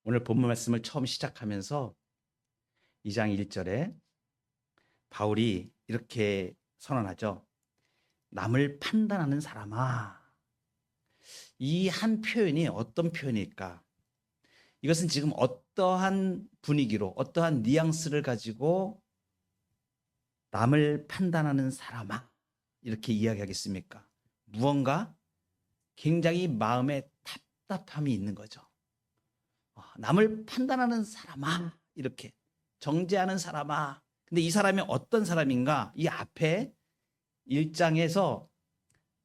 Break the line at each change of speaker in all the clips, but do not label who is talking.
오늘 본문 말씀을 처음 시작하면서 2장 1절에 바울이 이렇게 선언하죠. 남을 판단하는 사람아. 이 한 표현이 어떤 표현일까? 이것은 지금 어떠한 분위기로 어떠한 뉘앙스를 가지고 남을 판단하는 사람아 이렇게 이야기하겠습니까? 무언가 굉장히 마음에 답답함이 있는 거죠. 남을 판단하는 사람아 이렇게 정죄하는 사람아. 근데 이 사람이 어떤 사람인가? 이 앞에 1장에서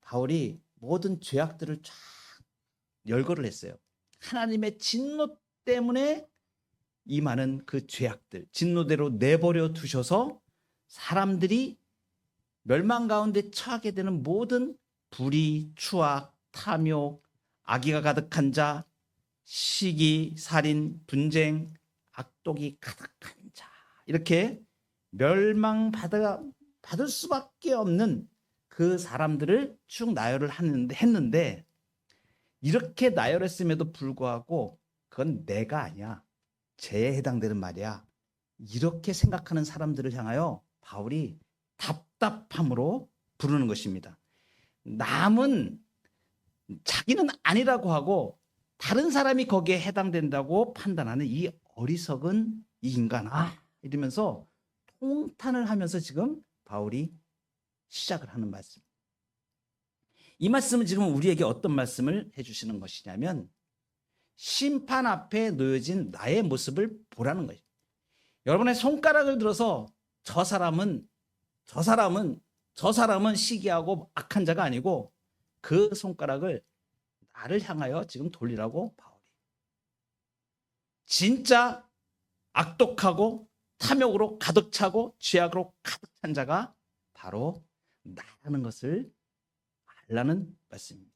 바울이 모든 죄악들을 쫙 열거를 했어요. 하나님의 진노 때문에 임하는 그 죄악들, 진노대로 내버려 두셔서 사람들이 멸망 가운데 처하게 되는 모든 불의, 추악, 탐욕, 악의가 가득한 자, 시기, 살인, 분쟁, 악독이 가득한 자, 이렇게 받을 수밖에 없는 그 사람들을 쭉 나열을 했는데 이렇게 나열했음에도 불구하고 그건 내가 아니야. 죄에 해당되는 말이야. 이렇게 생각하는 사람들을 향하여 바울이 답답함으로 부르는 것입니다. 남은 자기는 아니라고 하고 다른 사람이 거기에 해당된다고 판단하는 이 어리석은 이 인간아 이러면서 통탄을 하면서 지금 바울이 시작을 하는 말씀. 이 말씀은 지금 우리에게 어떤 말씀을 해주시는 것이냐면 심판 앞에 놓여진 나의 모습을 보라는 거예요. 여러분의 손가락을 들어서 저 사람은 시기하고 악한 자가 아니고 그 손가락을 나를 향하여 지금 돌리라고 바울이. 진짜 악독하고 탐욕으로 가득 차고 죄악으로 가득 찬 자가 바로 나라는 것을 알라는 말씀입니다.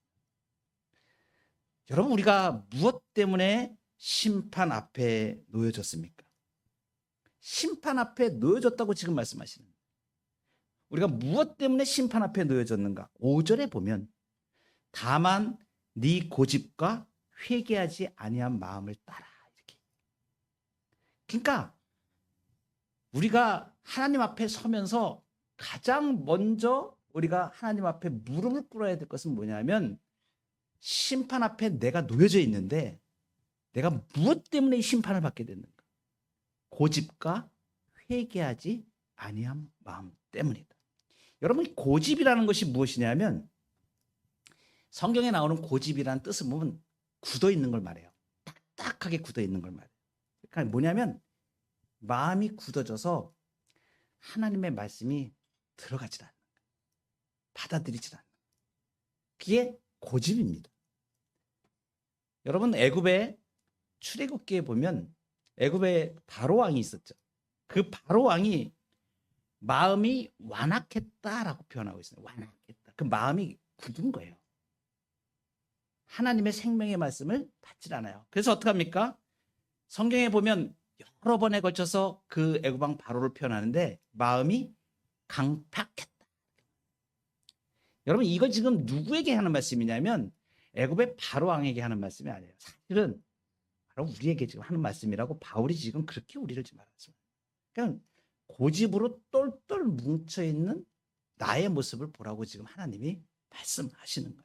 여러분, 우리가 무엇 때문에 심판 앞에 놓여졌습니까? 심판 앞에 놓여졌다고 지금 말씀하시는 거예요. 우리가 무엇 때문에 심판 앞에 놓여졌는가? 5절에 보면 다만 네 고집과 회개하지 아니한 마음을 따라 이렇게. 그러니까 우리가 하나님 앞에 서면서 가장 먼저 우리가 하나님 앞에 무릎을 꿇어야 될 것은 뭐냐면 심판 앞에 내가 놓여져 있는데 내가 무엇 때문에 이 심판을 받게 됐는가? 고집과 회개하지 아니한 마음 때문이다. 여러분, 고집이라는 것이 무엇이냐면 성경에 나오는 고집이라는 뜻은 보면 굳어 있는 걸 말해요. 딱딱하게 굳어 있는 걸 말해요. 그러니까 뭐냐면 마음이 굳어져서 하나님의 말씀이 들어가질 않는 거예요. 받아들이질 않는 거예요. 그게 고집입니다. 여러분, 애굽의 출애굽기에 보면 애굽에 바로 왕이 있었죠. 그 바로 왕이 마음이 완악했다라고 표현하고 있어요. 완악했다. 그 마음이 굳은 거예요. 하나님의 생명의 말씀을 받질 않아요. 그래서 어떡합니까? 성경에 보면 여러 번에 걸쳐서 그 애굽 왕 바로를 표현하는데 마음이 강팍했다. 여러분, 이거 지금 누구에게 하는 말씀이냐면 애굽의 바로 왕에게 하는 말씀이 아니에요. 사실은 바로 우리에게 지금 하는 말씀이라고 바울이 지금 그렇게 우리를 지금 말했습니다. 그냥 고집으로 똘똘 뭉쳐있는 나의 모습을 보라고 지금 하나님이 말씀하시는 거예요.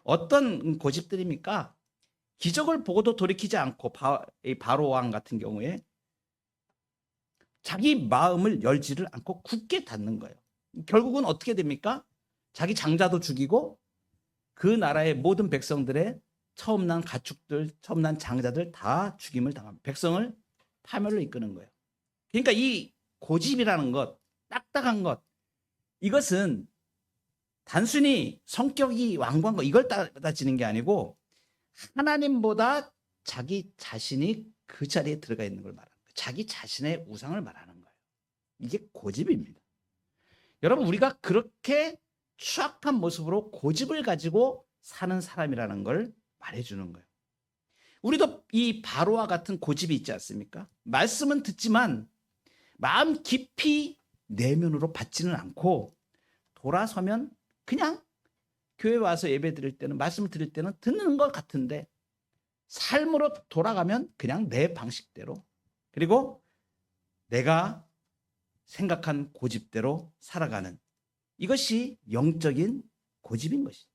어떤 고집들입니까? 기적을 보고도 돌이키지 않고 바로 왕 같은 경우에 자기 마음을 열지를 않고 굳게 닫는 거예요. 결국은 어떻게 됩니까? 자기 장자도 죽이고 그 나라의 모든 백성들의 처음 난 가축들, 처음 난 장자들 다 죽임을 당합니다. 백성을 파멸로 이끄는 거예요. 그러니까 이 고집이라는 것, 딱딱한 것, 이것은 단순히 성격이 완고한 거 이걸 따지는 게 아니고 하나님보다 자기 자신이 그 자리에 들어가 있는 걸 말하는 거예요. 자기 자신의 우상을 말하는 거예요. 이게 고집입니다. 여러분, 우리가 그렇게 추악한 모습으로 고집을 가지고 사는 사람이라는 걸 말해주는 거예요. 우리도 이 바로와 같은 고집이 있지 않습니까? 말씀은 듣지만 마음 깊이 내면으로 받지는 않고 돌아서면 그냥 교회 와서 예배 드릴 때는 말씀을 드릴 때는 듣는 것 같은데 삶으로 돌아가면 그냥 내 방식대로, 그리고 내가 생각한 고집대로 살아가는, 이것이 영적인 고집인 것이죠.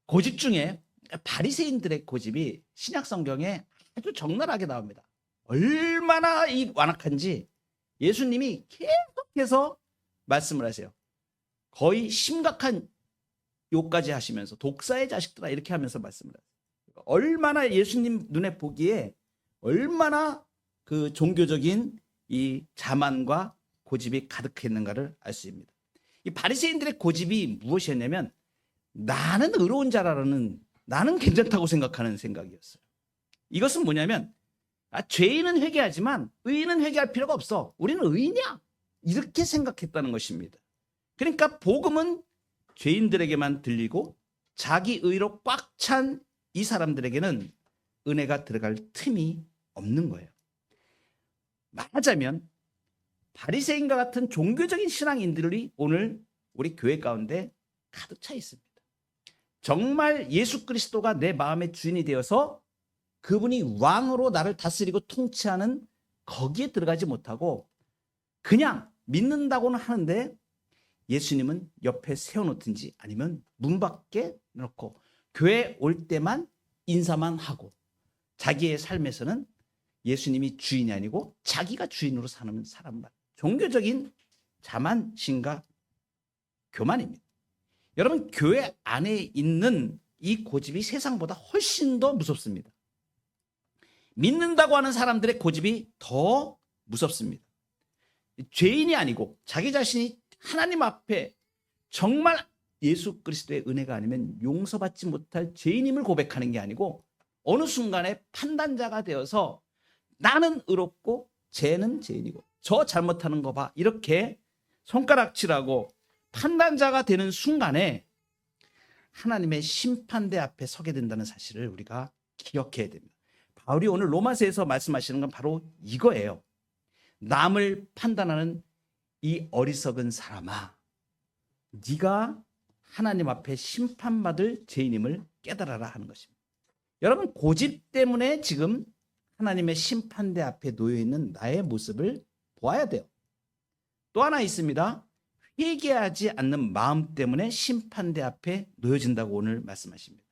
고집 중에 바리새인들의 고집이 신약 성경에 아주 적나라하게 나옵니다. 얼마나 이 완악한지 예수님이 계속해서 말씀을 하세요. 거의 심각한 욕까지 하시면서 독사의 자식들아 이렇게 하면서 말씀을 하세요. 얼마나 예수님 눈에 보기에 얼마나 그 종교적인 이 자만과 고집이 가득했는가를 알 수 있습니다. 이 바리새인들의 고집이 무엇이었냐면 나는 의로운 자라는, 나는 괜찮다고 생각하는 생각이었어요. 이것은 뭐냐면 죄인은 회개하지만 의인은 회개할 필요가 없어. 우리는 의인이야. 이렇게 생각했다는 것입니다. 그러니까 복음은 죄인들에게만 들리고 자기 의로 꽉 찬 이 사람들에게는 은혜가 들어갈 틈이 없는 거예요. 말하자면 바리새인과 같은 종교적인 신앙인들이 오늘 우리 교회 가운데 가득 차 있습니다. 정말 예수 그리스도가 내 마음의 주인이 되어서 그분이 왕으로 나를 다스리고 통치하는 거기에 들어가지 못하고 그냥 믿는다고는 하는데 예수님은 옆에 세워놓든지 아니면 문 밖에 놓고 교회 올 때만 인사만 하고 자기의 삶에서는 예수님이 주인이 아니고 자기가 주인으로 사는 사람만, 종교적인 자만심과 교만입니다. 여러분, 교회 안에 있는 이 고집이 세상보다 훨씬 더 무섭습니다. 믿는다고 하는 사람들의 고집이 더 무섭습니다. 죄인이 아니고 자기 자신이 하나님 앞에 정말 예수 그리스도의 은혜가 아니면 용서받지 못할 죄인임을 고백하는 게 아니고 어느 순간에 판단자가 되어서 나는 의롭고 쟤는 죄인이고 저 잘못하는 거 봐, 이렇게 손가락질하고 판단자가 되는 순간에 하나님의 심판대 앞에 서게 된다는 사실을 우리가 기억해야 됩니다. 바울이 오늘 로마서에서 말씀하시는 건 바로 이거예요. 남을 판단하는 이 어리석은 사람아, 네가 하나님 앞에 심판받을 죄인임을 깨달아라 하는 것입니다. 여러분, 고집 때문에 지금 하나님의 심판대 앞에 놓여있는 나의 모습을 보아야 돼요. 또 하나 있습니다. 회개하지 않는 마음 때문에 심판대 앞에 놓여진다고 오늘 말씀하십니다.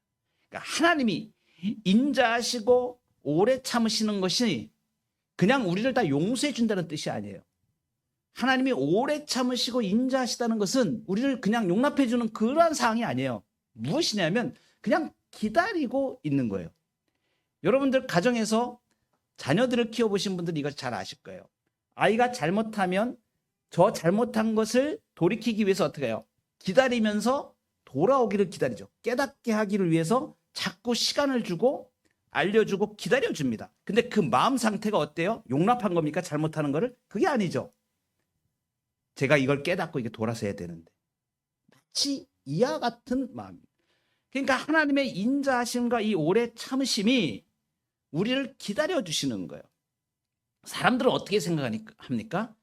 그러니까 하나님이 인자하시고 오래 참으시는 것이 그냥 우리를 다 용서해 준다는 뜻이 아니에요. 하나님이 오래 참으시고 인자하시다는 것은 우리를 그냥 용납해 주는 그러한 사항이 아니에요. 무엇이냐면 그냥 기다리고 있는 거예요. 여러분들 가정에서 자녀들을 키워보신 분들이 이걸 잘 아실 거예요. 아이가 잘못하면 저 잘못한 것을 돌이키기 위해서 어떻게 해요? 기다리면서 돌아오기를 기다리죠. 깨닫게 하기를 위해서 자꾸 시간을 주고 알려주고 기다려줍니다. 근데 그 마음 상태가 어때요? 용납한 겁니까? 잘못하는 거를? 그게 아니죠. 제가 이걸 깨닫고 이게 돌아서야 되는데. 마치 이와 같은 마음입니다. 그러니까 하나님의 인자하심과 이 오래 참으심이 우리를 기다려주시는 거예요. 사람들은 어떻게 생각합니까?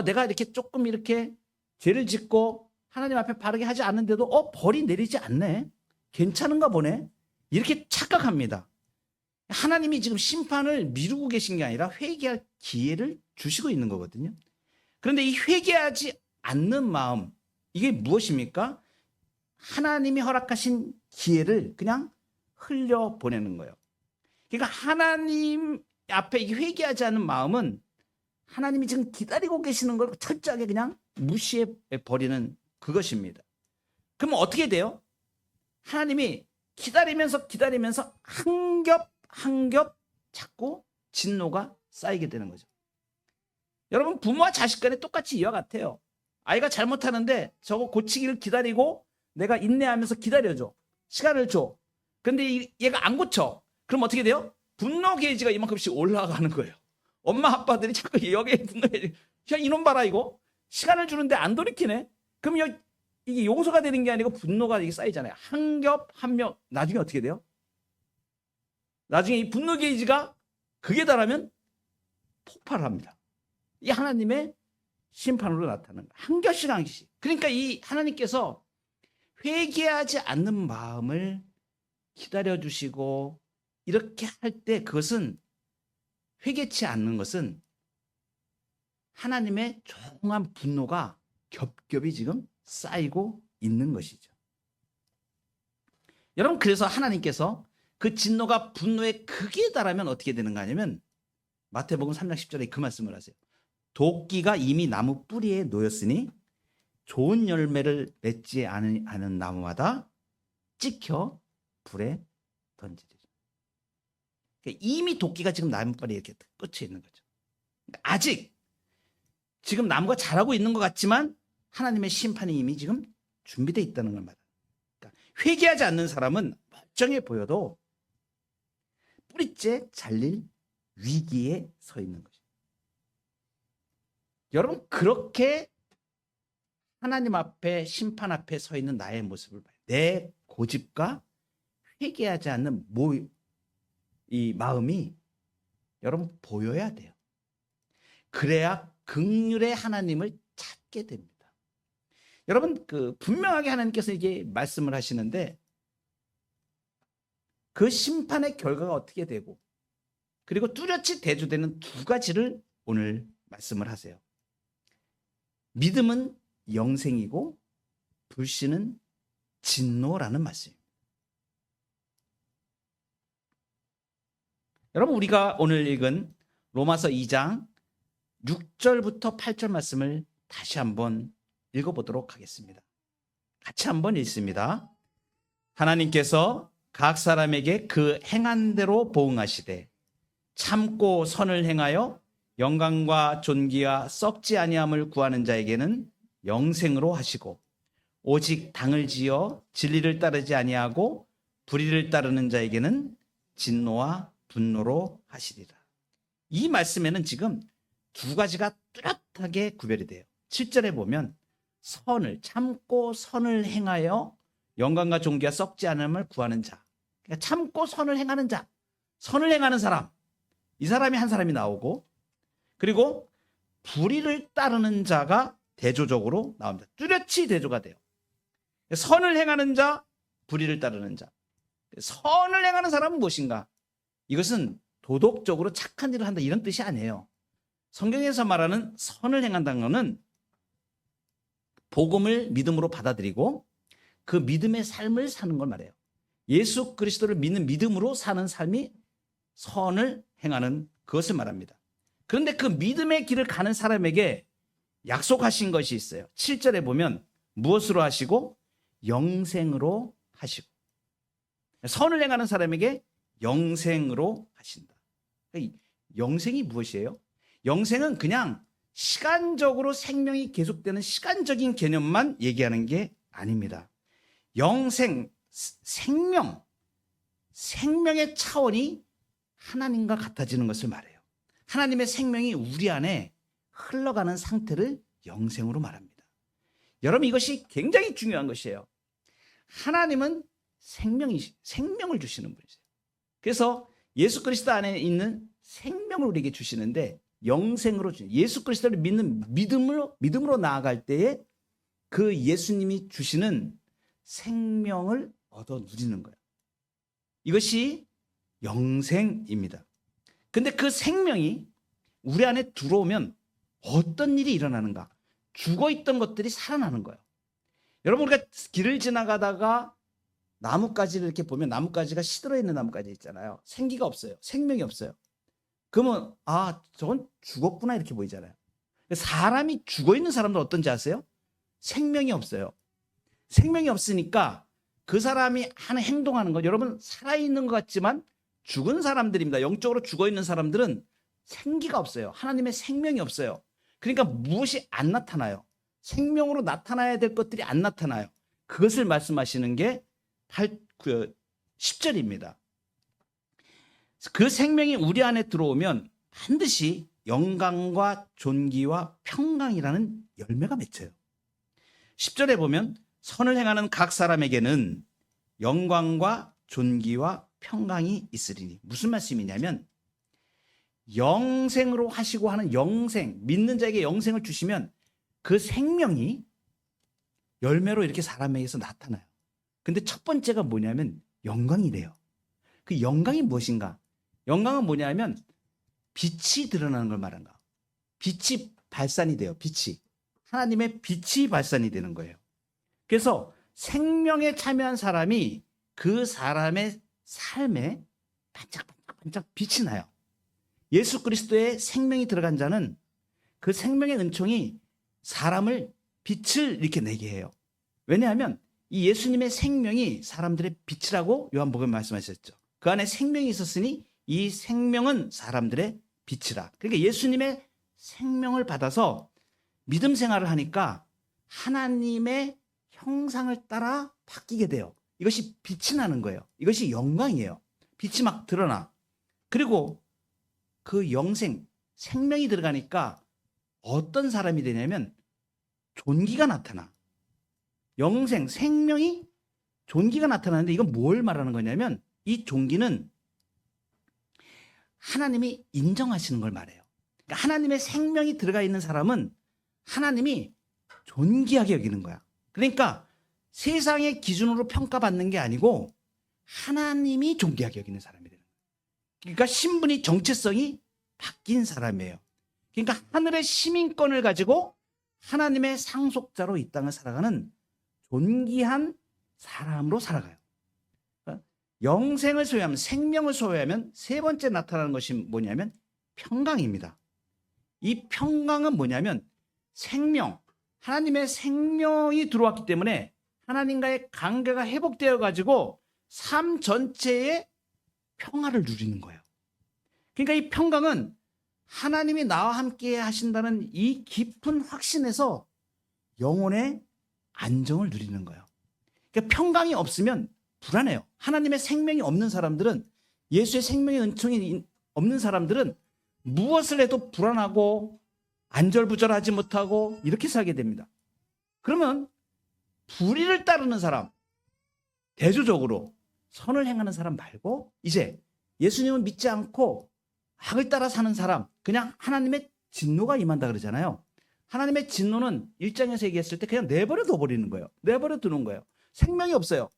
내가 이렇게 조금 이렇게 죄를 짓고 하나님 앞에 바르게 하지 않는데도 벌이 내리지 않네. 괜찮은가 보네. 이렇게 착각합니다. 하나님이 지금 심판을 미루고 계신 게 아니라 회개할 기회를 주시고 있는 거거든요. 그런데 이 회개하지 않는 마음, 이게 무엇입니까? 하나님이 허락하신 기회를 그냥 흘려보내는 거예요. 그러니까 하나님 앞에 이 회개하지 않는 마음은 하나님이 지금 기다리고 계시는 걸 철저하게 그냥 무시해 버리는 그것입니다. 그럼 어떻게 돼요? 하나님이 기다리면서 한 겹 자꾸 진노가 쌓이게 되는 거죠. 여러분, 부모와 자식 간에 똑같이 이와 같아요. 아이가 잘못하는데 저거 고치기를 기다리고 내가 인내하면서 기다려줘. 시간을 줘. 근데 얘가 안 고쳐. 그럼 어떻게 돼요? 분노 게이지가 이만큼씩 올라가는 거예요. 엄마 아빠들이 자꾸 여기에 분노 게이지, 야 이놈 봐라 이거. 시간을 주는데 안 돌이키네. 그럼 이게 용서가 되는 게 아니고 분노가 이게 쌓이잖아요. 한 겹 한 겹. 나중에 어떻게 돼요? 나중에 이 분노 게이지가 극에 달하면 폭발을 합니다. 이 하나님의 심판으로 나타나는 거예요. 한 겹씩 한 겹씩. 그러니까 이 하나님께서 회개하지 않는 마음을 기다려주시고 이렇게 할 때 그것은 회개치 않는 것은 하나님의 조용한 분노가 겹겹이 지금 쌓이고 있는 것이죠. 여러분, 그래서 하나님께서 그 진노가 분노의 크기에 달하면 어떻게 되는가 하냐면 마태복음 3장 10절에 그 말씀을 하세요. 도끼가 이미 나무 뿌리에 놓였으니 좋은 열매를 맺지 않은 나무마다 찍혀 불에 던지리라. 그러니까 이미 도끼가 지금 나무 뿌리에 이렇게 꽂혀 있는 거죠. 아직 지금 나무가 자라고 있는 것 같지만 하나님의 심판이 이미 지금 준비되어 있다는 걸 말합니다. 그러니까 회개하지 않는 사람은 멀쩡해 보여도 뿌리째 잘릴 위기에 서 있는 거죠. 여러분, 그렇게 하나님 앞에 심판 앞에 서 있는 나의 모습을 봐요. 내 고집과 회개하지 않는 이 마음이 여러분 보여야 돼요. 그래야 긍휼의 하나님을 찾게 됩니다. 여러분, 분명하게 하나님께서 이게 말씀을 하시는데 그 심판의 결과가 어떻게 되고 그리고 뚜렷이 대조되는 두 가지를 오늘 말씀을 하세요. 믿음은 영생이고 불신은 진노라는 말씀입니다. 여러분, 우리가 오늘 읽은 로마서 2장 6절부터 8절 말씀을 다시 한번 읽어보도록 하겠습니다. 같이 한번 읽습니다. 하나님께서 각 사람에게 그 행한 대로 보응하시되 참고 선을 행하여 영광과 존귀와 썩지 아니함을 구하는 자에게는 영생으로 하시고 오직 당을 지어 진리를 따르지 아니하고 불의를 따르는 자에게는 진노와 분노로 하시리라. 이 말씀에는 지금 두 가지가 뚜렷하게 구별이 돼요. 7절에 보면 선을 참고 선을 행하여 영광과 존귀와 썩지 않음을 구하는 자, 그러니까 참고 선을 행하는 자, 선을 행하는 사람, 이 사람이 한 사람이 나오고 그리고 불의를 따르는 자가 대조적으로 나옵니다. 뚜렷이 대조가 돼요. 선을 행하는 자, 불의를 따르는 자. 선을 행하는 사람은 무엇인가? 이것은 도덕적으로 착한 일을 한다 이런 뜻이 아니에요. 성경에서 말하는 선을 행한다는 것은 복음을 믿음으로 받아들이고 그 믿음의 삶을 사는 걸 말해요. 예수 그리스도를 믿는 믿음으로 사는 삶이 선을 행하는 그것을 말합니다. 그런데 그 믿음의 길을 가는 사람에게 약속하신 것이 있어요. 7절에 보면 무엇으로 하시고 영생으로 하시고, 선을 행하는 사람에게 영생으로 하신다. 영생이 무엇이에요? 영생은 그냥 시간적으로 생명이 계속되는 시간적인 개념만 얘기하는 게 아닙니다. 영생, 생명의 차원이 하나님과 같아지는 것을 말해요. 하나님의 생명이 우리 안에 흘러가는 상태를 영생으로 말합니다. 여러분, 이것이 굉장히 중요한 것이에요. 하나님은 생명을 주시는 분이세요. 그래서 예수 그리스도 안에 있는 생명을 우리에게 주시는데 영생으로 주시는, 예수 그리스도를 믿는 믿음으로 나아갈 때에 그 예수님이 주시는 생명을 얻어 누리는 거예요. 이것이 영생입니다. 근데 그 생명이 우리 안에 들어오면 어떤 일이 일어나는가? 죽어있던 것들이 살아나는 거예요. 여러분, 우리가 길을 지나가다가 나뭇가지를 이렇게 보면 나뭇가지가 시들어 있는 나뭇가지 있잖아요. 생기가 없어요. 생명이 없어요. 그러면 저건 죽었구나 이렇게 보이잖아요. 사람이 죽어있는 사람들 어떤지 아세요? 생명이 없어요. 생명이 없으니까 그 사람이 하는 행동하는 것, 여러분 살아있는 것 같지만 죽은 사람들입니다. 영적으로 죽어있는 사람들은 생기가 없어요. 하나님의 생명이 없어요. 그러니까 무엇이 안 나타나요. 생명으로 나타나야 될 것들이 안 나타나요. 그것을 말씀하시는 게 10절입니다. 그 생명이 우리 안에 들어오면 반드시 영광과 존귀와 평강이라는 열매가 맺혀요. 10절에 보면 선을 행하는 각 사람에게는 영광과 존귀와 평강이 있으리니, 무슨 말씀이냐면 영생으로 하시고 하는 영생, 믿는 자에게 영생을 주시면 그 생명이 열매로 이렇게 사람에게서 나타나요. 근데 첫 번째가 뭐냐면 영광이래요. 그 영광이 무엇인가? 영광은 뭐냐면 빛이 드러나는 걸 말하는 거야. 빛이 발산이 돼요. 빛이. 하나님의 빛이 발산이 되는 거예요. 그래서 생명에 참여한 사람이 그 사람의 삶에 반짝반짝 빛이 나요. 예수 그리스도의 생명이 들어간 자는 그 생명의 은총이 사람을 빛을 이렇게 내게 해요. 왜냐하면 이 예수님의 생명이 사람들의 빛이라고 요한복음에 말씀하셨죠. 그 안에 생명이 있었으니 이 생명은 사람들의 빛이라. 그러니까 예수님의 생명을 받아서 믿음 생활을 하니까 하나님의 형상을 따라 바뀌게 돼요. 이것이 빛이 나는 거예요. 이것이 영광이에요. 빛이 막 드러나. 그리고 그 영생, 생명이 들어가니까 어떤 사람이 되냐면 존귀가 나타나. 영생, 생명이 존귀가 나타나는데 이건 뭘 말하는 거냐면 이 존귀는 하나님이 인정하시는 걸 말해요. 그러니까 하나님의 생명이 들어가 있는 사람은 하나님이 존귀하게 여기는 거야. 그러니까 세상의 기준으로 평가받는 게 아니고 하나님이 존귀하게 여기는 사람이 되는 거예요. 그러니까 신분이 정체성이 바뀐 사람이에요. 그러니까 하늘의 시민권을 가지고 하나님의 상속자로 이 땅을 살아가는 존귀한 사람으로 살아가요. 영생을 소유하면, 생명을 소유하면 세 번째 나타나는 것이 뭐냐면 평강입니다. 이 평강은 뭐냐면 생명, 하나님의 생명이 들어왔기 때문에 하나님과의 관계가 회복되어 가지고 삶 전체에 평화를 누리는 거예요. 그러니까 이 평강은 하나님이 나와 함께 하신다는 이 깊은 확신에서 영혼의 안정을 누리는 거예요. 그러니까 평강이 없으면 불안해요. 하나님의 생명이 없는 사람들은, 예수의 생명의 은총이 없는 사람들은 무엇을 해도 불안하고 안절부절하지 못하고 이렇게 살게 됩니다. 그러면 불의를 따르는 사람, 대조적으로 선을 행하는 사람 말고 이제 예수님을 믿지 않고 악을 따라 사는 사람, 그냥 하나님의 진노가 임한다 그러잖아요. 하나님의 진노는 1장에서 얘기했을 때 그냥 내버려 둬버리는 거예요. 내버려 두는 거예요. 생명이 없어요.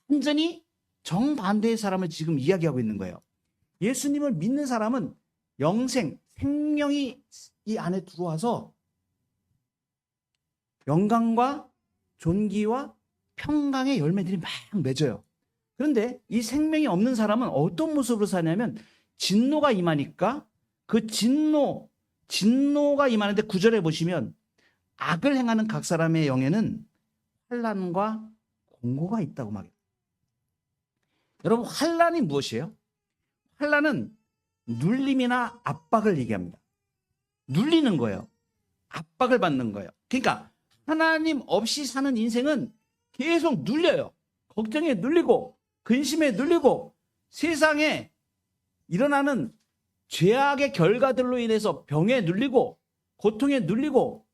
완전히 정반대의 사람을 지금 이야기하고 있는 거예요. 예수님을 믿는 사람은 영생, 생명이 이 안에 들어와서 영광과 존귀와 평강의 열매들이 막 맺어요. 그런데 이 생명이 없는 사람은 어떤 모습으로 사냐면 진노가 임하니까 그 진노가 임하는데 9절에 보시면 악을 행하는 각 사람의 영에는 환난과 공고가 있다고 말해요. 여러분, 환난이 무엇이에요? 환난은 눌림이나 압박을 얘기합니다. 눌리는 거예요. 압박을 받는 거예요. 그러니까 하나님 없이 사는 인생은 계속 눌려요. 걱정에 눌리고 근심에 눌리고 세상에 일어나는 죄악의 결과들로 인해서 병에 눌리고 고통에 눌리고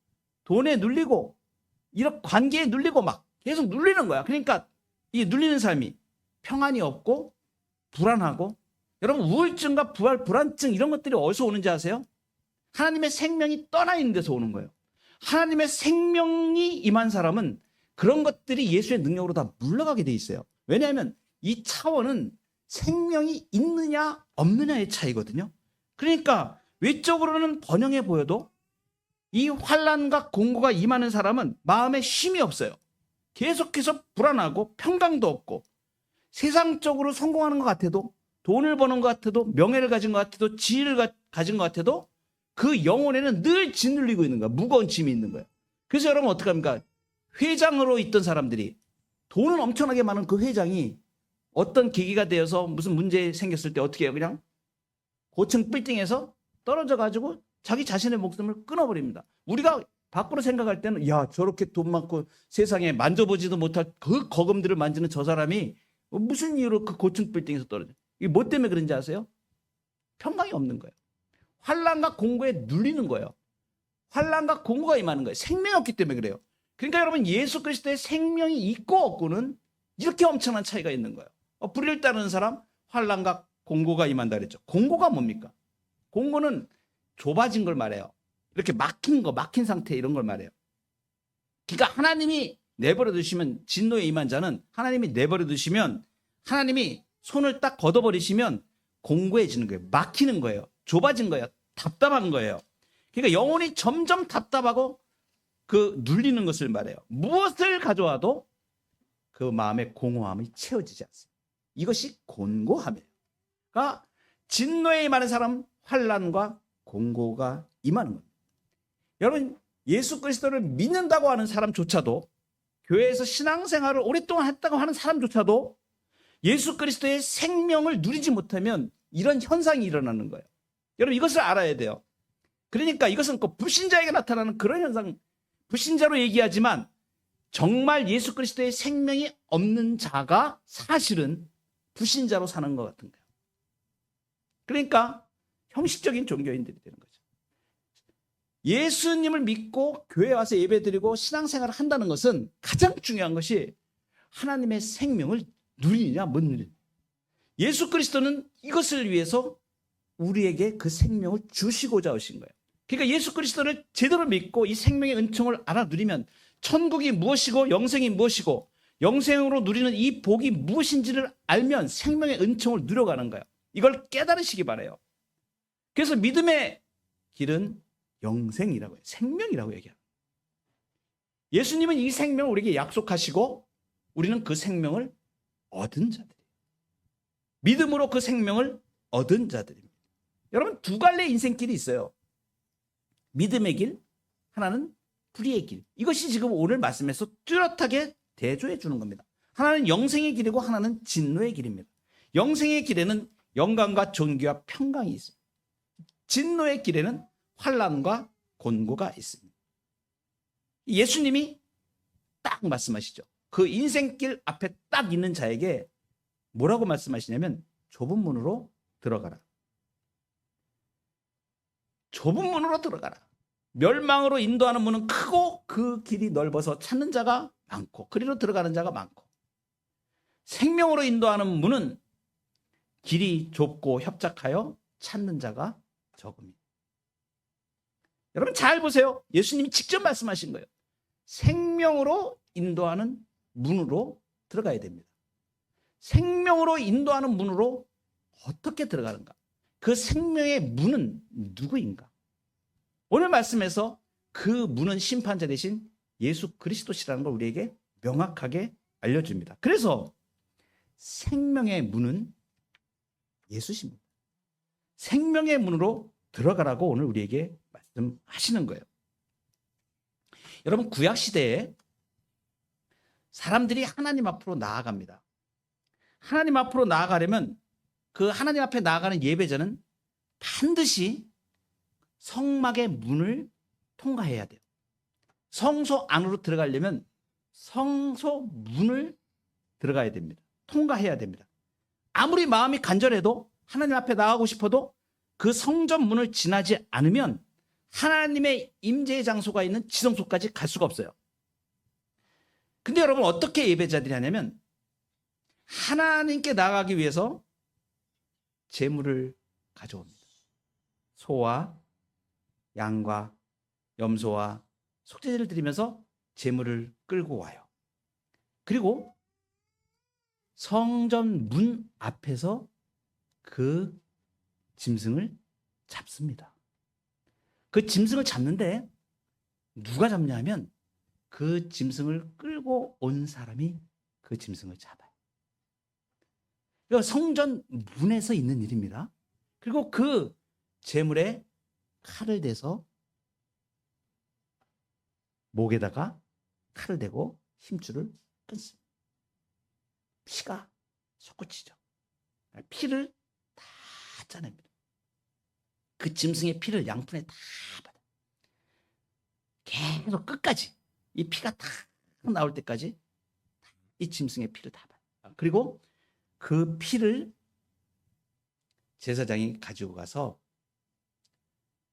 돈에 눌리고 이런 관계에 눌리고 막 계속 눌리는 거야. 그러니까 이 눌리는 삶이 평안이 없고 불안하고, 여러분 우울증과 불안증 이런 것들이 어디서 오는지 아세요? 하나님의 생명이 떠나 있는 데서 오는 거예요. 하나님의 생명이 임한 사람은 그런 것들이 예수의 능력으로 다 물러가게 돼 있어요. 왜냐하면 이 차원은 생명이 있느냐 없느냐의 차이거든요. 그러니까 외적으로는 번영해 보여도 이 환난과 공고가 임하는 사람은 마음에 쉼이 없어요. 계속해서 불안하고 평강도 없고, 세상적으로 성공하는 것 같아도, 돈을 버는 것 같아도, 명예를 가진 것 같아도, 지위를 가진 것 같아도 그 영혼에는 늘 짓눌리고 있는 거야. 무거운 짐이 있는 거예요. 그래서 여러분 어떡합니까? 회장으로 있던 사람들이, 돈은 엄청나게 많은 그 회장이 어떤 계기가 되어서 무슨 문제 생겼을 때 어떻게 해요? 그냥 고층 빌딩에서 떨어져 가지고 자기 자신의 목숨을 끊어버립니다. 우리가 밖으로 생각할 때는 야, 저렇게 돈 많고 세상에 만져보지도 못할 그 거금들을 만지는 저 사람이 무슨 이유로 그 고층 빌딩에서 떨어져? 이게 뭐 때문에 그런지 아세요? 평강이 없는 거예요. 환난과 공고에 눌리는 거예요. 환난과 공고가 임하는 거예요. 생명이 없기 때문에 그래요. 그러니까 여러분, 예수 그리스도의 생명이 있고 없고는 이렇게 엄청난 차이가 있는 거예요. 불의를 따르는 사람, 환난과 공고가 임한다 그랬죠. 공고가 뭡니까? 공고는 좁아진 걸 말해요. 이렇게 막힌 상태, 이런 걸 말해요. 그러니까 하나님이 내버려 두시면, 진노에 임한 자는 하나님이 내버려 두시면 하나님이 손을 딱 걷어버리시면 공고해지는 거예요. 막히는 거예요. 좁아진 거예요. 답답한 거예요. 그러니까 영혼이 점점 답답하고 눌리는 것을 말해요. 무엇을 가져와도 그 마음의 공허함이 채워지지 않습니다. 이것이 곤고함이에요. 그러니까 진노에 임하는 사람, 환난과 공고가 임하는 겁니다. 여러분, 예수 그리스도를 믿는다고 하는 사람조차도, 교회에서 신앙생활을 오랫동안 했다고 하는 사람조차도 예수 그리스도의 생명을 누리지 못하면 이런 현상이 일어나는 거예요. 여러분, 이것을 알아야 돼요. 그러니까 이것은 꼭 불신자에게 나타나는 그런 현상, 불신자로 얘기하지만 정말 예수 그리스도의 생명이 없는 자가 사실은 불신자로 사는 것 같은 거예요. 그러니까 형식적인 종교인들이 되는 거죠. 예수님을 믿고 교회에 와서 예배드리고 신앙생활을 한다는 것은 가장 중요한 것이 하나님의 생명을 누리느냐 못 누리느냐. 예수 그리스도는 이것을 위해서 우리에게 그 생명을 주시고자 하신 거예요. 그러니까 예수 그리스도를 제대로 믿고 이 생명의 은총을 알아 누리면 천국이 무엇이고 영생이 무엇이고 영생으로 누리는 이 복이 무엇인지를 알면 생명의 은총을 누려가는 거예요. 이걸 깨달으시기 바라요. 그래서 믿음의 길은 영생이라고 해요. 생명이라고 얘기해요. 예수님은 이 생명을 우리에게 약속하시고 우리는 그 생명을 얻은 자들이에요. 믿음으로 그 생명을 얻은 자들입니다. 여러분, 두 갈래의 인생길이 있어요. 믿음의 길, 하나는 불의의 길. 이것이 지금 오늘 말씀에서 뚜렷하게 대조해 주는 겁니다. 하나는 영생의 길이고 하나는 진노의 길입니다. 영생의 길에는 영광과 존귀와 평강이 있습니다. 진노의 길에는 환난과 곤고가 있습니다. 예수님이 딱 말씀하시죠. 그 인생길 앞에 딱 있는 자에게 뭐라고 말씀하시냐면 좁은 문으로 들어가라. 좁은 문으로 들어가라. 멸망으로 인도하는 문은 크고 그 길이 넓어서 찾는 자가 많고 그리로 들어가는 자가 많고, 생명으로 인도하는 문은 길이 좁고 협착하여 찾는 자가 적음이에요. 여러분 잘 보세요. 예수님이 직접 말씀하신 거예요. 생명으로 인도하는 문으로 들어가야 됩니다. 생명으로 인도하는 문으로 어떻게 들어가는가? 그 생명의 문은 누구인가? 오늘 말씀에서 그 문은 심판자 대신 예수 그리스도시라는 걸 우리에게 명확하게 알려줍니다. 그래서 생명의 문은 예수십니다. 생명의 문으로 들어가라고 오늘 우리에게 말씀하시는 거예요. 여러분, 구약시대에 사람들이 하나님 앞으로 나아갑니다. 하나님 앞으로 나아가려면 그 하나님 앞에 나아가는 예배자는 반드시 성막의 문을 통과해야 돼요. 성소 안으로 들어가려면 성소 문을 들어가야 됩니다. 통과해야 됩니다. 아무리 마음이 간절해도 하나님 앞에 나가고 싶어도 그 성전 문을 지나지 않으면 하나님의 임재의 장소가 있는 지성소까지 갈 수가 없어요. 근데 여러분, 어떻게 예배자들이 하냐면 하나님께 나아가기 제물을 제물을 가져옵니다. 소와 양과 염소와 속죄제를 드리면서 제물을 끌고 와요. 그리고 성전 문 앞에서 그 짐승을 잡습니다. 그 짐승을 잡는데 누가 잡냐면 그 짐승을 끌고 온 사람이 그 짐승을 잡아요. 그러니까 성전 문에서 있는 일입니다. 그리고 그 제물에 칼을 대서 목에다가 칼을 대고 힘줄을 끊습니다. 피가 솟구치죠. 피를 다 짜냅니다. 그 짐승의 피를 양푼에 다 받아요. 계속 끝까지 이 피가 다 나올 때까지 이 짐승의 피를 다 받아요. 그리고 그 피를 제사장이 가지고 가서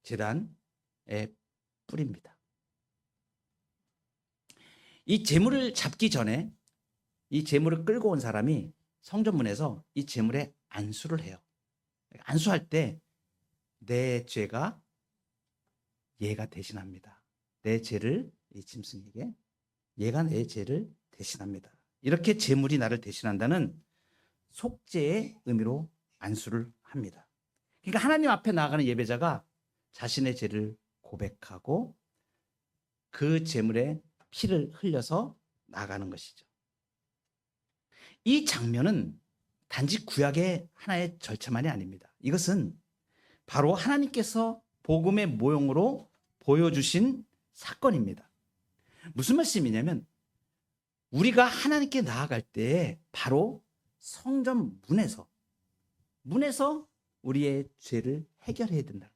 제단에 뿌립니다. 이 제물을 잡기 전에 이 제물을 끌고 온 사람이 성전문에서 이 제물에 안수를 해요. 안수할 때 내 죄가 얘가 대신합니다. 내 죄를 이 짐승에게 얘가 내 죄를 대신합니다. 이렇게 제물이 나를 대신한다는 속죄의 의미로 안수를 합니다. 그러니까 하나님 앞에 나아가는 예배자가 자신의 죄를 고백하고 그 제물에 피를 흘려서 나아가는 것이죠. 이 장면은 단지 구약의 하나의 절차만이 아닙니다. 이것은 바로 하나님께서 복음의 모형으로 보여주신 사건입니다. 무슨 말씀이냐면 우리가 하나님께 나아갈 때 바로 성전 문에서 우리의 죄를 해결해야 된다는 겁니다.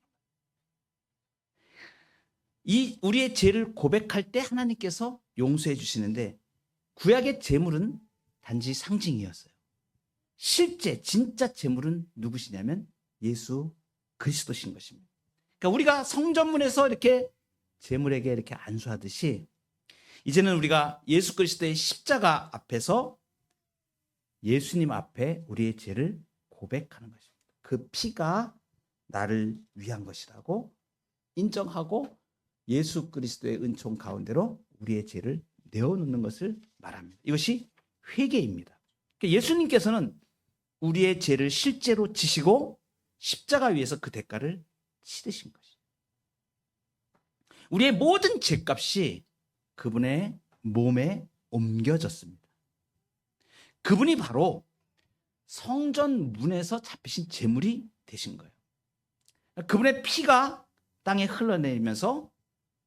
이 우리의 죄를 고백할 때 하나님께서 용서해 주시는데 구약의 제물은 단지 상징이었어요. 실제 진짜 제물은 누구시냐면 예수 그리스도신 것입니다. 그러니까 우리가 성전문에서 이렇게 제물에게 이렇게 안수하듯이 이제는 우리가 예수 그리스도의 십자가 앞에서 예수님 앞에 우리의 죄를 고백하는 것입니다. 그 피가 나를 위한 것이라고 인정하고 예수 그리스도의 은총 가운데로 우리의 죄를 내어놓는 것을 말합니다. 이것이 회개입니다. 그러니까 예수님께서는 우리의 죄를 실제로 지시고 십자가 위에서 그 대가를 치르신 것이죠. 우리의 모든 죄값이 그분의 몸에 옮겨졌습니다. 그분이 바로 성전 문에서 잡히신 제물이 되신 거예요. 그분의 피가 땅에 흘러내리면서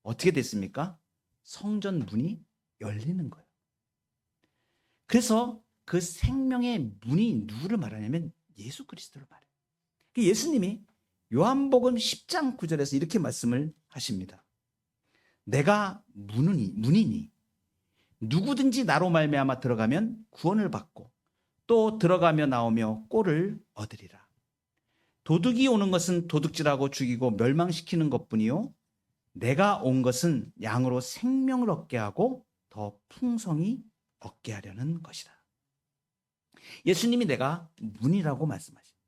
어떻게 됐습니까? 성전 문이 열리는 거예요. 그래서 그 생명의 문이 누구를 말하냐면 예수 그리스도를 말해요. 예수님이 요한복음 10장 9절에서 이렇게 말씀을 하십니다. 내가 문이니 누구든지 나로 말미암아 들어가면 구원을 받고 또 들어가며 나오며 꼴을 얻으리라. 도둑이 오는 것은 도둑질하고 죽이고 멸망시키는 것뿐이요 내가 온 것은 양으로 생명을 얻게 하고 더 풍성히 얻게 하려는 것이다. 예수님이 내가 문이라고 말씀하십니다.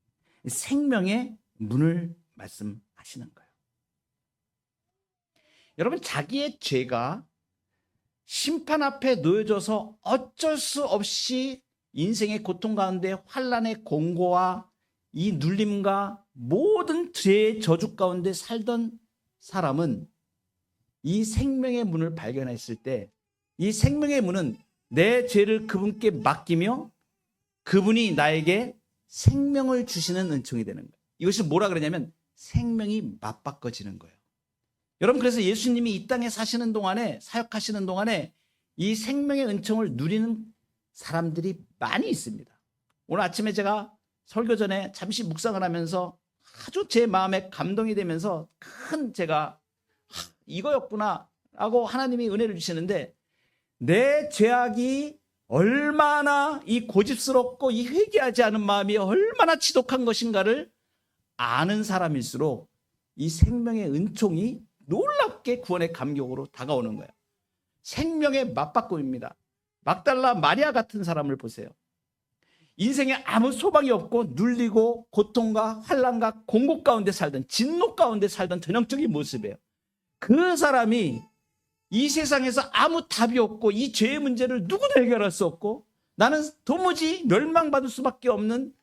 생명의 문을 말씀하시는 거예요. 여러분, 자기의 죄가 심판 앞에 놓여져서 어쩔 수 없이 인생의 고통 가운데 환난의 공고와 이 눌림과 모든 죄의 저주 가운데 살던 사람은 이 생명의 문을 발견했을 때 이 생명의 문은 내 죄를 그분께 맡기며 그분이 나에게 생명을 주시는 은총이 되는 거예요. 이것이 뭐라 그러냐면 생명이 맞바꿔지는 거예요. 여러분, 그래서 예수님이 이 땅에 사시는 동안에 사역하시는 동안에 이 생명의 은총을 누리는 사람들이 많이 있습니다. 오늘 아침에 제가 설교 전에 잠시 묵상을 하면서 아주 제 마음에 감동이 되면서 큰 제가 이거였구나 라고 하나님이 은혜를 주시는데 내 죄악이 얼마나 이 고집스럽고 이 회개하지 않은 마음이 얼마나 지독한 것인가를 아는 사람일수록 이 생명의 은총이 놀랍게 구원의 감격으로 다가오는 거예요. 생명의 맞바꿈입니다. 막달라 마리아 같은 사람을 보세요. 인생에 아무 소망이 없고 눌리고 고통과 환난과 공고 가운데 살던 진노 가운데 살던 전형적인 모습이에요. 그 사람이 이 세상에서 아무 답이 없고 이 죄의 문제를 누구도 해결할 수 없고 나는 도무지 멸망받을 수밖에 없는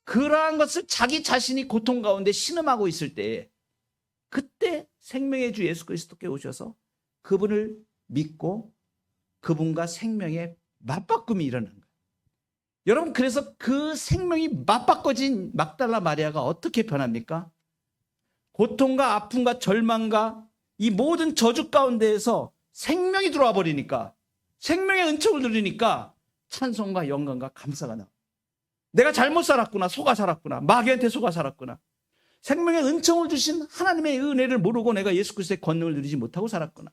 그러한 것을 자기 자신이 고통 가운데 신음하고 있을 때에 그때 생명의 주 예수 그리스도께 오셔서 그분을 믿고 그분과 생명의 맞바꿈이 일어나는 거예요. 여러분, 그래서 그 생명이 맞바꿔진 막달라 마리아가 어떻게 변합니까? 고통과 아픔과 절망과 이 모든 저주 가운데에서 생명이 들어와 버리니까 생명의 은총을 누리니까 찬송과 영광과 감사가 나와. 내가 잘못 살았구나, 속아 살았구나, 마귀한테 속아 살았구나, 생명의 은총을 주신 하나님의 은혜를 모르고 내가 예수 그리스도의 권능을 누리지 못하고 살았구나.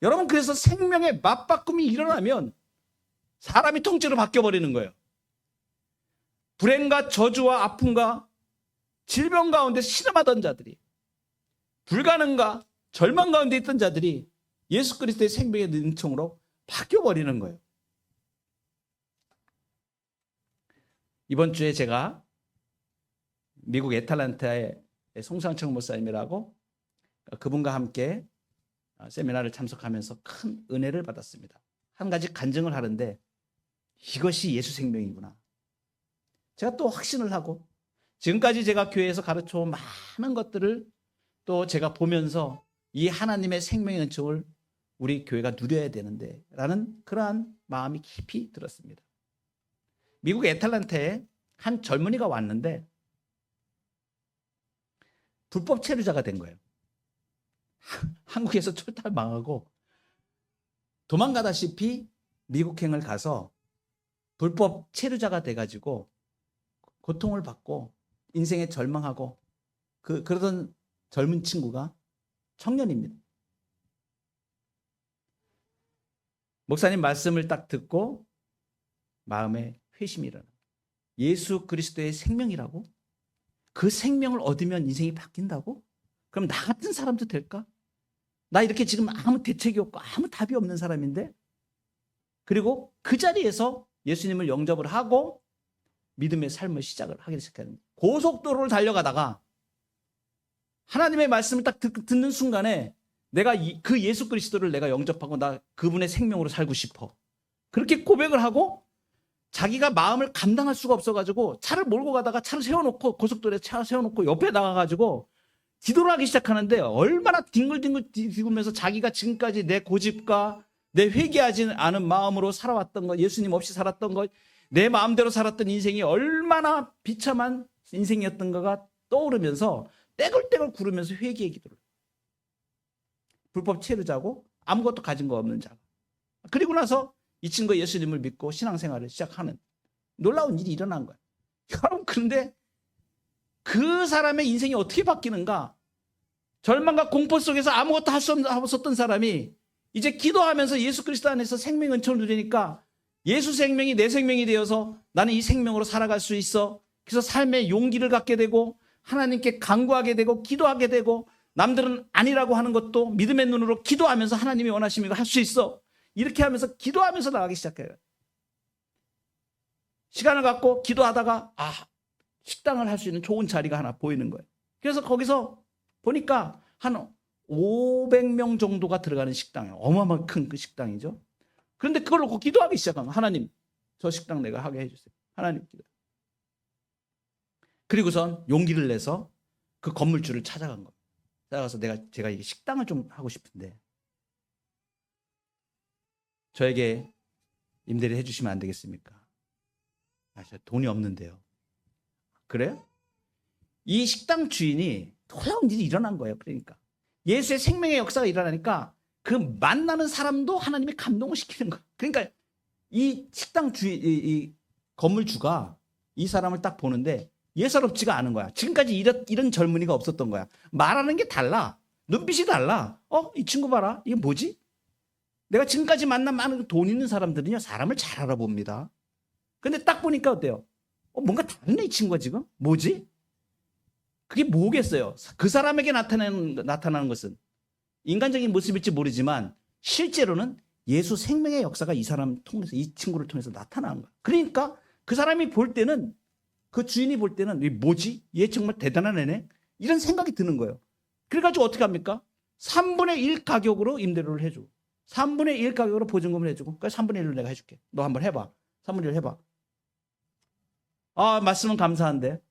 여러분, 그래서 생명의 맞바꿈이 일어나면 사람이 통째로 바뀌어버리는 거예요. 불행과 저주와 아픔과 질병 가운데 신음하던 자들이, 불가능과 절망 가운데 있던 자들이 예수 그리스도의 생명의 은총으로 바뀌어버리는 거예요. 이번 주에 제가 미국 애틀랜타의 송상청 목사님이라고 그분과 함께 세미나를 참석하면서 큰 은혜를 받았습니다. 한 가지 간증을 하는데 이것이 예수 생명이구나. 제가 또 확신을 하고 지금까지 제가 교회에서 가르쳐온 많은 것들을 또 제가 보면서 이 하나님의 생명의 은총을 우리 교회가 누려야 되는데 라는 그러한 마음이 깊이 들었습니다. 미국 애틀랜타에 한 젊은이가 왔는데 불법 체류자가 된 거예요. 한국에서 철탈망하고 도망가다시피 미국행을 가서 불법 체류자가 돼가지고 고통을 받고 인생에 절망하고 그러던 젊은 친구가 청년입니다. 목사님 말씀을 딱 듣고 마음에 회심이 일어나. 예수 그리스도의 생명이라고? 그 생명을 얻으면 인생이 바뀐다고? 그럼 나 같은 사람도 될까? 나 이렇게 지금 아무 대책이 없고 아무 답이 없는 사람인데? 그리고 그 자리에서 예수님을 영접을 하고 믿음의 삶을 시작을 하기 시작하는 고속도로를 달려가다가 하나님의 말씀을 딱 듣는 순간에 내가 그 예수 그리스도를 내가 영접하고 나 그분의 생명으로 살고 싶어. 그렇게 고백을 하고 자기가 마음을 감당할 수가 없어가지고 차를 몰고 가다가 차를 세워놓고 고속도로에 차 세워놓고 옆에 나가가지고 기도를 하기 시작하는데 얼마나 뒹굴뒹굴 뒤구면서 자기가 지금까지 내 고집과 내 회개하지 않은 마음으로 살아왔던 것, 예수님 없이 살았던 것, 내 마음대로 살았던 인생이 얼마나 비참한 인생이었던가가 떠오르면서 떼굴떼굴 구르면서 회개의 기도를. 불법 체류자고 아무것도 가진 거 없는 자. 그리고 나서 이 친구가 예수님을 믿고 신앙생활을 시작하는 놀라운 일이 일어난 거예요. 여러분, 그런데 그 사람의 인생이 어떻게 바뀌는가? 절망과 공포 속에서 아무것도 할 수 없었던 사람이 이제 기도하면서 예수 그리스도 안에서 생명 은총을 누리니까 예수 생명이 내 생명이 되어서 나는 이 생명으로 살아갈 수 있어. 그래서 삶의 용기를 갖게 되고 하나님께 간구하게 되고 기도하게 되고 남들은 아니라고 하는 것도 믿음의 눈으로 기도하면서 하나님이 원하시면 이거 할 수 있어. 이렇게 하면서 기도하면서 나가기 시작해요. 시간을 갖고 기도하다가 식당을 할 수 있는 좋은 자리가 하나 보이는 거예요. 그래서 거기서 보니까 한 500명 정도가 들어가는 식당이에요. 어마어마한 큰 그 식당이죠. 그런데 그걸 놓고 기도하기 시작한 거예요. 하나님, 저 식당 내가 하게 해주세요. 하나님 기도. 그리고선 용기를 내서 그 건물주를 찾아간 거예요. 찾아가서 제가 이 식당을 좀 하고 싶은데 저에게 임대를 해주시면 안 되겠습니까? 저 돈이 없는데요. 그래요? 이 식당 주인이 놀라운 일이 일어난 거예요. 그러니까 예수의 생명의 역사가 일어나니까 그 만나는 사람도 하나님이 감동을 시키는 거예요. 그러니까 이 식당 주인, 이 건물주가 이 사람을 딱 보는데 예사롭지가 않은 거야. 지금까지 이런 젊은이가 없었던 거야. 말하는 게 달라. 눈빛이 달라. 이 친구 봐라. 이게 뭐지? 내가 지금까지 만난 많은 돈 있는 사람들은요, 사람을 잘 알아봅니다. 근데 딱 보니까 어때요? 뭔가 다르네, 이 친구가 지금? 뭐지? 그게 뭐겠어요? 그 사람에게 나타나는 것은 인간적인 모습일지 모르지만 실제로는 예수 생명의 역사가 이 사람 통해서, 이 친구를 통해서 나타나는 거야. 그러니까 그 사람이 볼 때는, 그 주인이 볼 때는 이 뭐지? 얘 정말 대단한 애네? 이런 생각이 드는 거예요. 그래가지고 어떻게 합니까? 3분의 1 가격으로 임대료를 해줘. 3분의 1 가격으로 보증금을 해주고, 그러니까 3분의 1로 내가 해줄게. 너 한번 해봐. 3분의 1 해봐. 말씀은 감사한데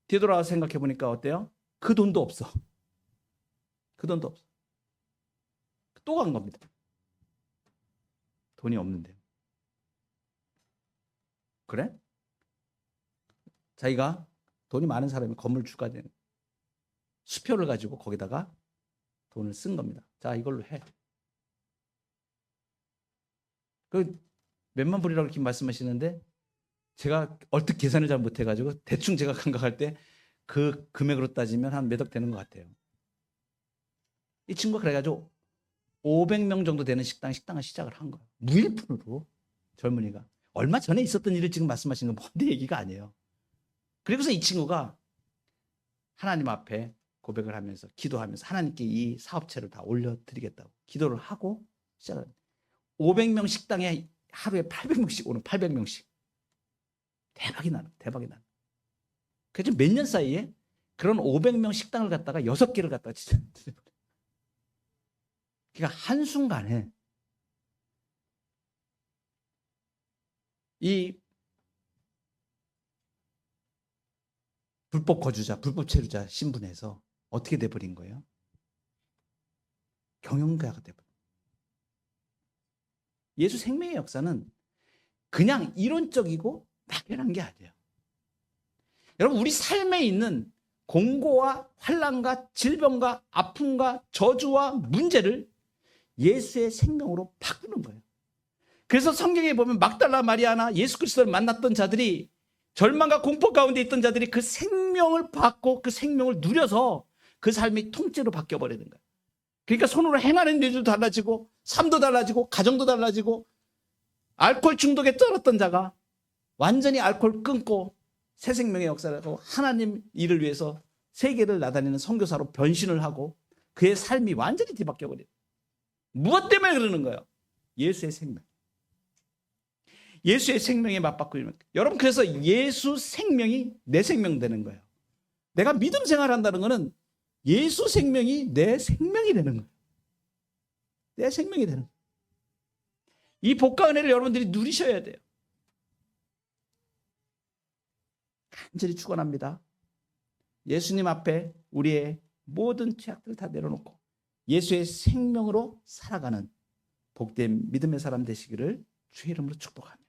뒤돌아서 생각해 보니까 어때요? 그 돈도 없어. 그 돈도 없어. 또 간 겁니다. 돈이 없는데. 그래? 자기가 돈이 많은 사람이 건물주가 되는 수표를 가지고 거기다가 돈을 쓴 겁니다. 자, 이걸로 해. 그 몇만 불이라고 이렇게 말씀하시는데 제가 얼핏 계산을 잘 못해가지고 대충 제가 감각할 때 그 금액으로 따지면 한 몇 억 되는 것 같아요. 이 친구가 그래가지고 500명 정도 되는 식당을 시작을 한 거예요. 무일푼으로. 젊은이가. 얼마 전에 있었던 일을 지금 말씀하시는 건 먼 얘기가 아니에요. 그리고서 이 친구가 하나님 앞에 고백을 하면서 기도하면서 하나님께 이 사업체를 다 올려드리겠다고 기도를 하고 시작을. 500명 식당에 하루에 800명씩 오는 800명씩. 대박이 나는. 그래서 몇 년 사이에 그런 500명 식당을 갖다가 6개를 갖다가 진짜. 그러니까 한순간에 이 불법 거주자, 불법 체류자 신분에서 어떻게 돼버린 거예요? 경영가가 돼버린 거예요. 예수 생명의 역사는 그냥 이론적이고 막연한 게 아니에요. 여러분, 우리 삶에 있는 공고와 환난과 질병과 아픔과 저주와 문제를 예수의 생명으로 바꾸는 거예요. 그래서 성경에 보면 막달라 마리아나 예수 그리스도를 만났던 자들이, 절망과 공포 가운데 있던 자들이 그 생명을 받고 그 생명을 누려서 그 삶이 통째로 바뀌어버리는 거예요. 그러니까 손으로 행하는 일도 달라지고, 삶도 달라지고, 가정도 달라지고, 알코올 중독에 떨었던 자가 완전히 알코올 끊고 새 생명의 역사를 하고 하나님 일을 위해서 세계를 나다니는 선교사로 변신을 하고 그의 삶이 완전히 뒤바뀌어버려요. 무엇 때문에 그러는 거예요? 예수의 생명. 예수의 생명에 맞바꾸면, 여러분, 그래서 예수 생명이 내 생명 되는 거예요. 내가 믿음 생활한다는 것은 예수 생명이 내 생명이 되는 거예요. 내 생명이 되는 거예요. 이 복과 은혜를 여러분들이 누리셔야 돼요. 간절히 축원합니다. 예수님 앞에 우리의 모든 죄악들을 다 내려놓고 예수의 생명으로 살아가는 복된 믿음의 사람 되시기를 주의 이름으로 축복합니다.